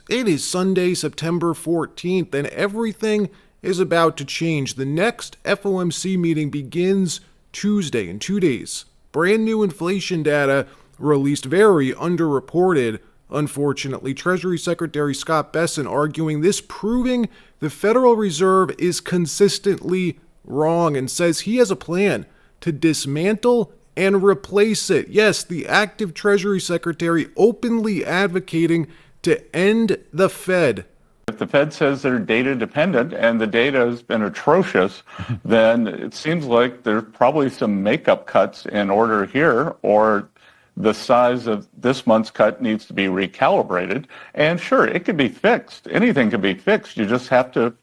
It is Sunday, September 14th, and everything is about to change. The next FOMC meeting begins Tuesday in 2 days. Brand new inflation data released, very underreported, unfortunately. Treasury Secretary Scott Bessent arguing this, proving the Federal Reserve is consistently wrong, and says he has a plan to dismantle and replace it. Yes, the active Treasury Secretary openly advocating to end the Fed. If the Fed says they're data dependent and the data has been atrocious, then it seems like there's probably some makeup cuts in order here, or the size of this month's cut needs to be recalibrated. And sure, it can be fixed. Anything can be fixed. You just have to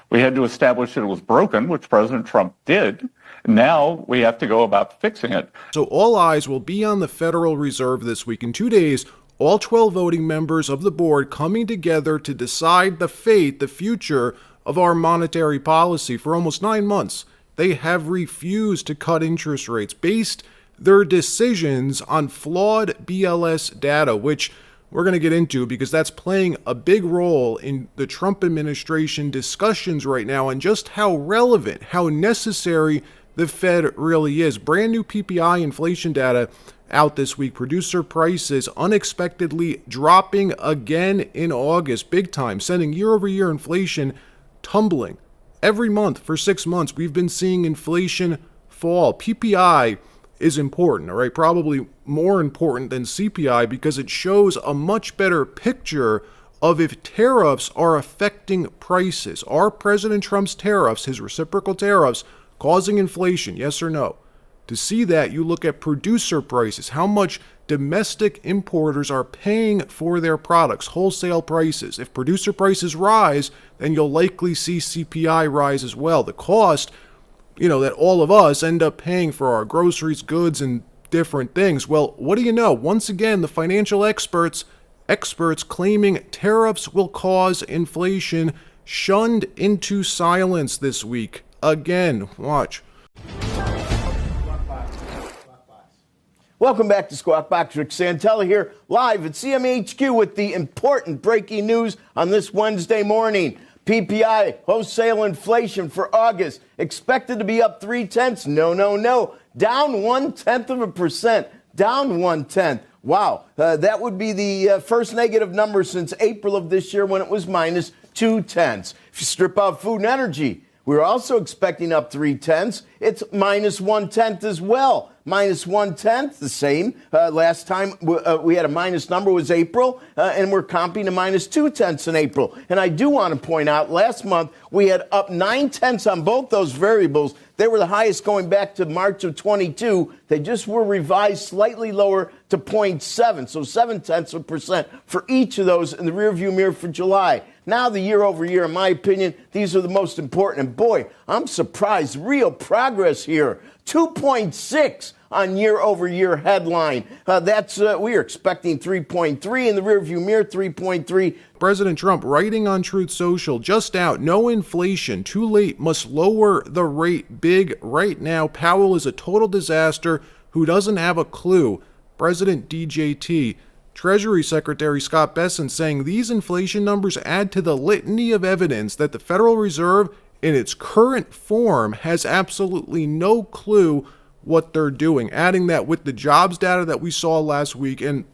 we had to establish that it was broken, which President Trump did. Now we have to go about fixing it. So all eyes will be on the Federal Reserve this week. In 2 days, all 12 voting members of the board coming together to decide the fate, the future of our monetary policy. For almost 9 months, they have refused to cut interest rates, based their decisions on flawed BLS data, which we're going to get into because that's playing a big role in the Trump administration discussions right now, and just how relevant, how necessary the Fed really is. Brand new PPI inflation data out this week. Producer prices unexpectedly dropping again in August, big time, sending year-over-year inflation tumbling. Every month for 6 months, we've been seeing inflation fall. PPI is important, all right? Probably more important than CPI because it shows a much better picture of if tariffs are affecting prices. Are President Trump's tariffs, his reciprocal tariffs, causing inflation, yes or no? To see that, you look at producer prices, how much domestic importers are paying for their products, wholesale prices. If producer prices rise, then you'll likely see CPI rise as well. The cost, that all of us end up paying for our groceries, goods, and different things. Well, what do you know? Once again, the financial experts claiming tariffs will cause inflation, shunned into silence this week. Again, watch. Welcome back to Squawk Box. Rick Santella here, live at CMHQ with the important breaking news on this Wednesday morning. PPI, wholesale inflation for August, expected to be up 0.3. No. Down 0.1%. Down 0.1. Wow. That would be the first negative number since April of this year when it was minus 0.2. If you strip out food and energy, we're also expecting up 0.3. It's minus 0.1 as well. Minus 0.1, the same. Last time we had a minus number was April, and we're comping to minus 0.2 in April. And I do want to point out, last month we had up 0.9 on both those variables. They were the highest going back to March of 22. They just were revised slightly lower to 0.7, so 0.7% for each of those in the rearview mirror for July. Now the year over year, in my opinion, these are the most important. And boy, I'm surprised. Real progress here. 2.6 on year-over-year headline. We are expecting 3.3 in the rearview mirror, 3.3. President Trump writing on Truth Social, just out, no inflation, too late, must lower the rate big right now. Powell is a total disaster who doesn't have a clue. President DJT. Treasury Secretary Scott Bessent saying these inflation numbers add to the litany of evidence that the Federal Reserve in its current form has absolutely no clue what they're doing. Adding that with the jobs data that we saw last week and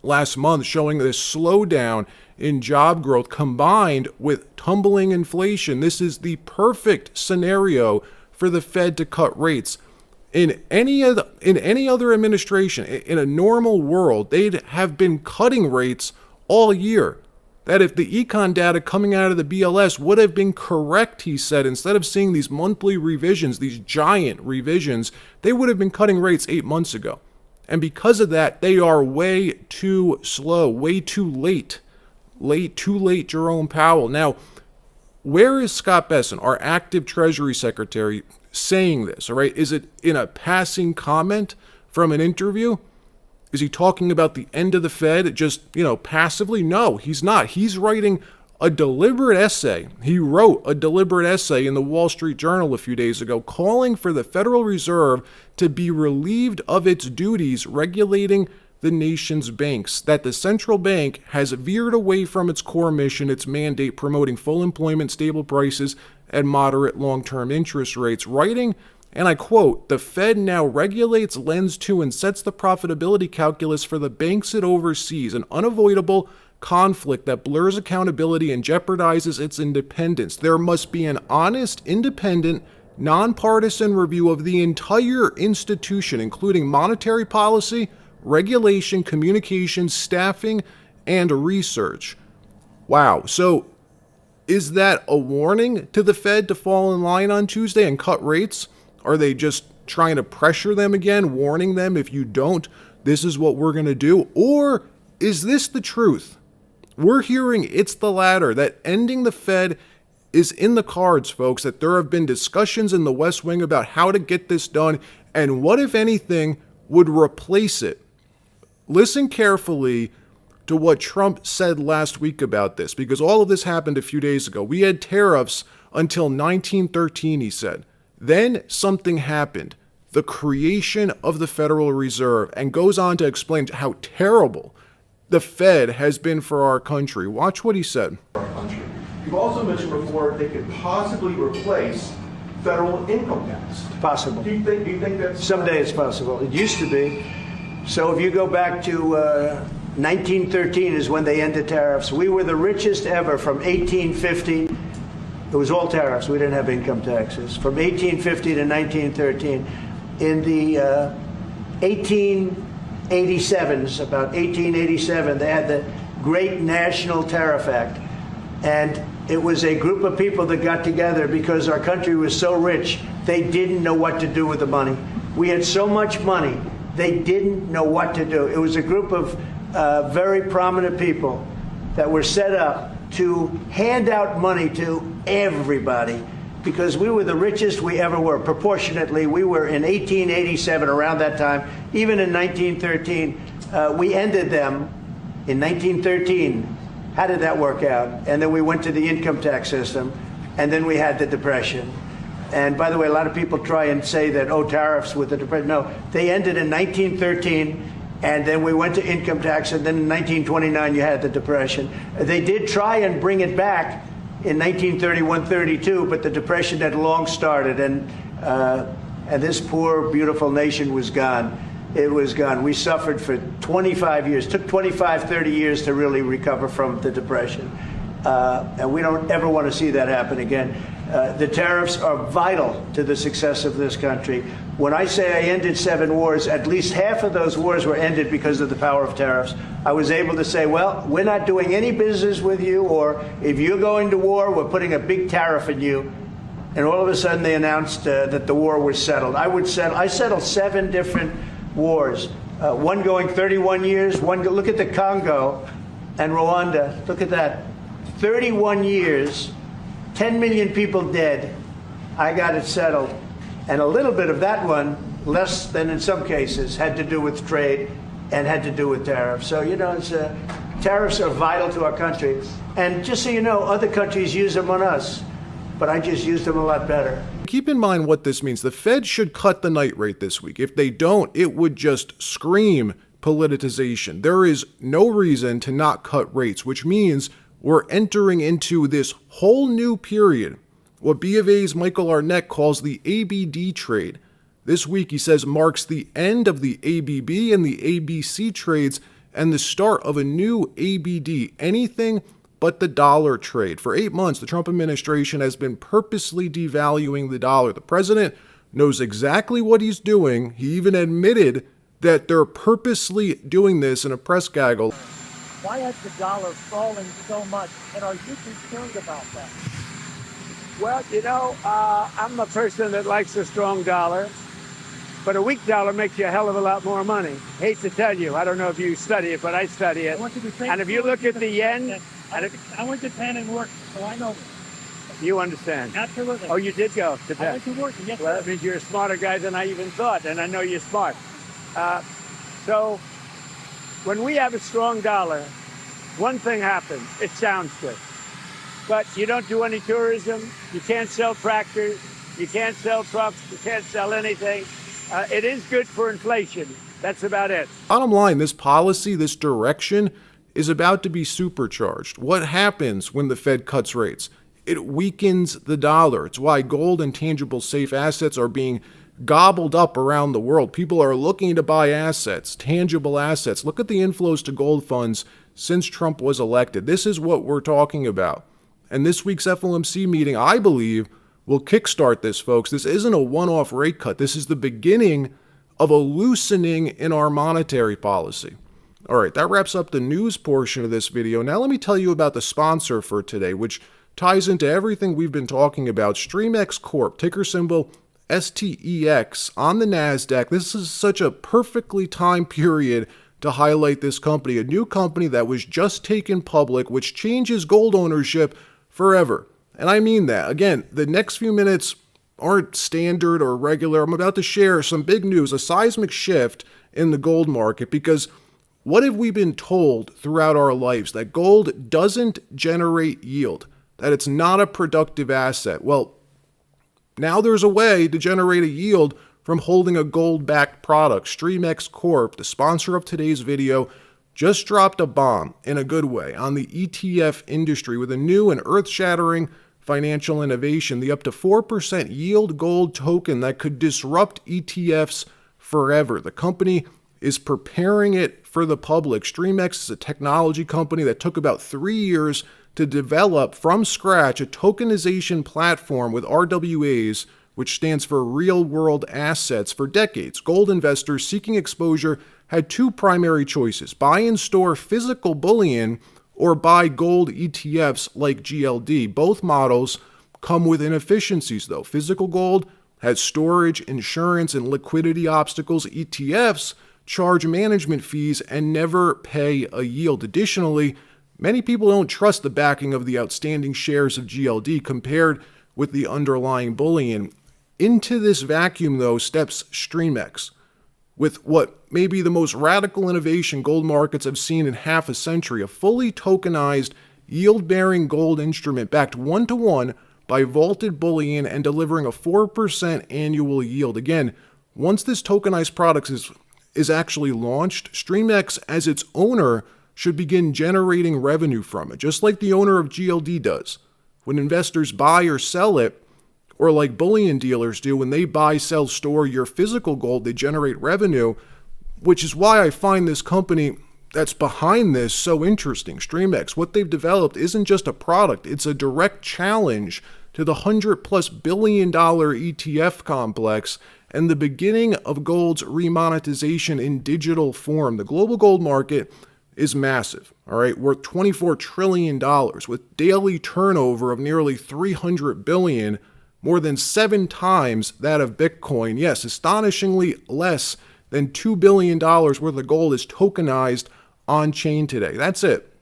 last month showing this slowdown in job growth combined with tumbling inflation, this is the perfect scenario for the Fed to cut rates. In any other administration, in a normal world, they'd have been cutting rates all year. That if the econ data coming out of the BLS would have been correct, he said, instead of seeing these monthly revisions, these giant revisions, they would have been cutting rates 8 months ago. And because of that, they are way too slow, way too late. Too late, Jerome Powell. Now, where is Scott Bessent, our active Treasury Secretary, saying this, all right? Is it in a passing comment from an interview? Is he talking about the end of the Fed just, passively? No, he's not. He's writing a deliberate essay. He wrote a deliberate essay in the Wall Street Journal a few days ago calling for the Federal Reserve to be relieved of its duties regulating the nation's banks, that the central bank has veered away from its core mission, its mandate promoting full employment, stable prices, and moderate long-term interest rates, writing, and I quote, "The Fed now regulates, lends to, and sets the profitability calculus for the banks it oversees, an unavoidable conflict that blurs accountability and jeopardizes its independence. There must be an honest, independent, nonpartisan review of the entire institution, including monetary policy, regulation, communications, staffing, and research." Wow. So is that a warning to the Fed to fall in line on Tuesday and cut rates? Are they just trying to pressure them again, warning them, if you don't, this is what we're going to do? Or is this the truth? We're hearing it's the latter, that ending the Fed is in the cards, folks, that there have been discussions in the West Wing about how to get this done and what, if anything, would replace it. Listen carefully to what Trump said last week about this, because all of this happened a few days ago. We had tariffs until 1913, he said. Then something happened, the creation of the Federal Reserve, and goes on to explain how terrible the Fed has been for our country. Watch what he said. You've also mentioned before they could possibly replace federal income tax. Possible. Do you think that's Someday it's possible. It used to be. So if you go back to 1913 is when they ended tariffs. We were the richest ever from 1850. It was all tariffs. We didn't have income taxes. From 1850 to 1913. In the 1887s, about 1887, they had the Great National Tariff Act. And it was a group of people that got together because our country was so rich, they didn't know what to do with the money. We had so much money, they didn't know what to do. It was a group of very prominent people that were set up to hand out money to everybody because we were the richest we ever were. Proportionately, we were in 1887, around that time, even in 1913. We ended them in 1913. How did that work out? And then we went to the income tax system, and then we had the Depression. And by the way, a lot of people try and say that, oh, tariffs with the Depression. No, they ended in 1913. And then we went to income tax, and then in 1929 you had the Depression. They did try and bring it back in 1931-32, but the Depression had long started, and this poor, beautiful nation was gone. It was gone. We suffered for 25 years. It took 25, 30 years to really recover from the Depression. And we don't ever want to see that happen again. The tariffs are vital to the success of this country. When I say I ended 7 wars, at least half of those wars were ended because of the power of tariffs. I was able to say, well, we're not doing any business with you, or if you're going to war, we're putting a big tariff on you. And all of a sudden they announced that the war was settled. I settled 7 different wars, one going 31 years, look at the Congo and Rwanda, look at that, 31 years, 10 million people dead. I got it settled. And a little bit of that one, less than in some cases, had to do with trade and had to do with tariffs. So, tariffs are vital to our country. And just so you know, other countries use them on us, but I just use them a lot better. Keep in mind what this means. The Fed should cut the night rate this week. If they don't, it would just scream politicization. There is no reason to not cut rates, which means we're entering into this whole new period, what B of A's Michael Arnett calls the ABD trade. This week, he says, marks the end of the ABB and the ABC trades and the start of a new ABD, anything but the dollar trade. For 8 months, the Trump administration has been purposely devaluing the dollar. The president knows exactly what he's doing. He even admitted that they're purposely doing this in a press gaggle. Why has the dollar fallen so much, and are you concerned about that? Well, I'm a person that likes a strong dollar, but a weak dollar makes you a hell of a lot more money. Hate to tell you, I don't know if you study it, but I study it. And if you look at the yen... I went to Japan and worked, so I know. You understand? Absolutely. Oh, you did go to Japan? I went to work, yes. Well, that means you're a smarter guy than I even thought, and I know you're smart. So when we have a strong dollar, one thing happens. It sounds good. But you don't do any tourism. You can't sell tractors. You can't sell trucks. You can't sell anything. It is good for inflation. That's about it. Bottom line, this policy, this direction is about to be supercharged. What happens when the Fed cuts rates? It weakens the dollar. It's why gold and tangible safe assets are being gobbled up around the world. People are looking to buy assets, tangible assets. Look at the inflows to gold funds since Trump was elected. This is what we're talking about. And this week's FOMC meeting, I believe, will kickstart this, folks. This isn't a one-off rate cut. This is the beginning of a loosening in our monetary policy. All right, that wraps up the news portion of this video. Now let me tell you about the sponsor for today, which ties into everything we've been talking about. StreamX Corp, ticker symbol STEX on the NASDAQ. This is such a perfectly timed period to highlight this company, a new company that was just taken public, which changes gold ownership forever. And I mean that. Again, the next few minutes aren't standard or regular. I'm about to share some big news, a seismic shift in the gold market, because what have we been told throughout our lives? That gold doesn't generate yield, that it's not a productive asset. Well, now there's a way to generate a yield from holding a gold-backed product. StreamX Corp, the sponsor of today's video, just dropped a bomb in a good way on the ETF industry with a new and earth-shattering financial innovation, the up to 4% yield gold token that could disrupt ETFs forever. The company is preparing it for the public. StreamX is a technology company that took about 3 years to develop from scratch a tokenization platform with RWAs, which stands for real-world assets. For decades, gold investors seeking exposure had two primary choices: buy and store physical bullion or buy gold ETFs like GLD. Both models come with inefficiencies, though. Physical gold has storage, insurance, and liquidity obstacles. ETFs charge management fees and never pay a yield. Additionally, many people don't trust the backing of the outstanding shares of GLD compared with the underlying bullion. Into this vacuum, though, steps StreamX with what may be the most radical innovation gold markets have seen in half a century, a fully tokenized, yield-bearing gold instrument backed one-to-one by vaulted bullion and delivering a 4% annual yield. Again, once this tokenized product is actually launched, StreamX, as its owner, should begin generating revenue from it, just like the owner of GLD does. When investors buy or sell it, or like bullion dealers do, when they buy, sell, store your physical gold, they generate revenue, which is why I find this company that's behind this so interesting. StreamX, what they've developed isn't just a product, it's a direct challenge to the $100+ billion ETF complex and the beginning of gold's remonetization in digital form. The global gold market is massive, all right, worth $24 trillion with daily turnover of nearly $300 billion, more than 7 times that of Bitcoin. Yes, astonishingly less than $2 billion worth of gold is tokenized on-chain today. That's it.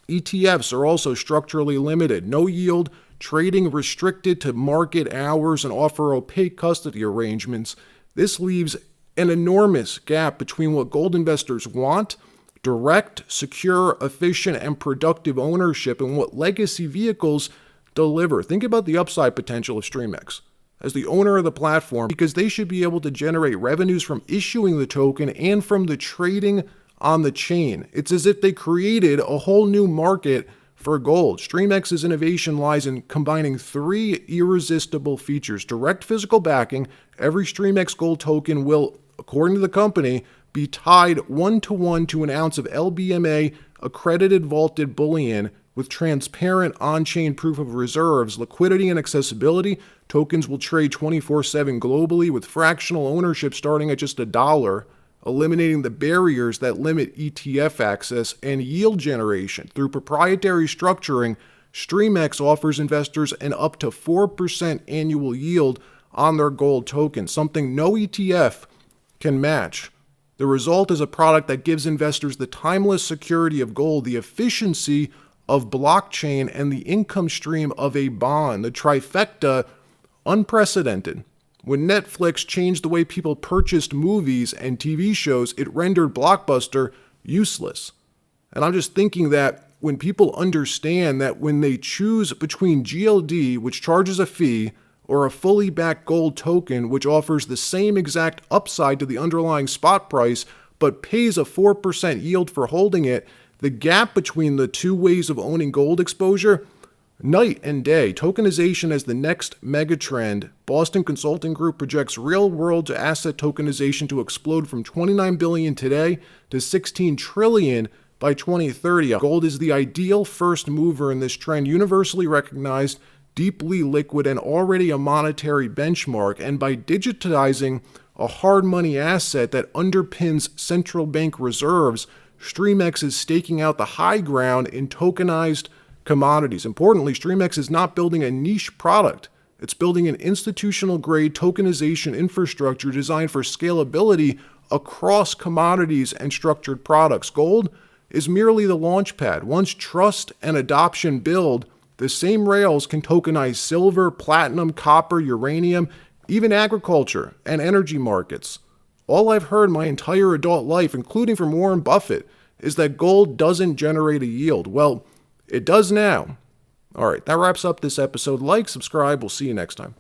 ETFs are also structurally limited. No yield, trading restricted to market hours, and offer opaque custody arrangements. This leaves an enormous gap between what gold investors want, direct, secure, efficient, and productive ownership, and what legacy vehicles deliver. Think about the upside potential of StreamX as the owner of the platform, because they should be able to generate revenues from issuing the token and from the trading on the chain. It's as if they created a whole new market for gold. StreamX's innovation lies in combining 3 irresistible features: direct physical backing. Every StreamX gold token will, according to the company, be tied 1-to-1 to an ounce of LBMA accredited vaulted bullion with transparent on-chain proof of reserves, liquidity, and accessibility. Tokens will trade 24/7 globally with fractional ownership starting at just $1, eliminating the barriers that limit ETF access, and yield generation. Through proprietary structuring, StreamX offers investors an up to 4% annual yield on their gold token, something no ETF can match. The result is a product that gives investors the timeless security of gold, the efficiency of blockchain, and the income stream of a bond. The trifecta, unprecedented. When Netflix changed the way people purchased movies and TV shows, it rendered Blockbuster useless. And I'm just thinking that when people understand that when they choose between GLD, which charges a fee, or a fully backed gold token which offers the same exact upside to the underlying spot price but pays a 4% yield for holding it, the gap between the two ways of owning gold exposure, night and day. Tokenization as the next megatrend. Boston Consulting Group projects real-world asset tokenization to explode from $29 billion today to $16 trillion by 2030. Gold is the ideal first mover in this trend, universally recognized, deeply liquid, and already a monetary benchmark. And by digitizing a hard money asset that underpins central bank reserves, StreamX is staking out the high ground in tokenized commodities. Importantly, StreamX is not building a niche product. It's building an institutional-grade tokenization infrastructure designed for scalability across commodities and structured products. Gold is merely the launch pad. Once trust and adoption build, the same rails can tokenize silver, platinum, copper, uranium, even agriculture and energy markets. All I've heard my entire adult life, including from Warren Buffett, is that gold doesn't generate a yield. Well, it does now. All right, that wraps up this episode. Like, subscribe. We'll see you next time.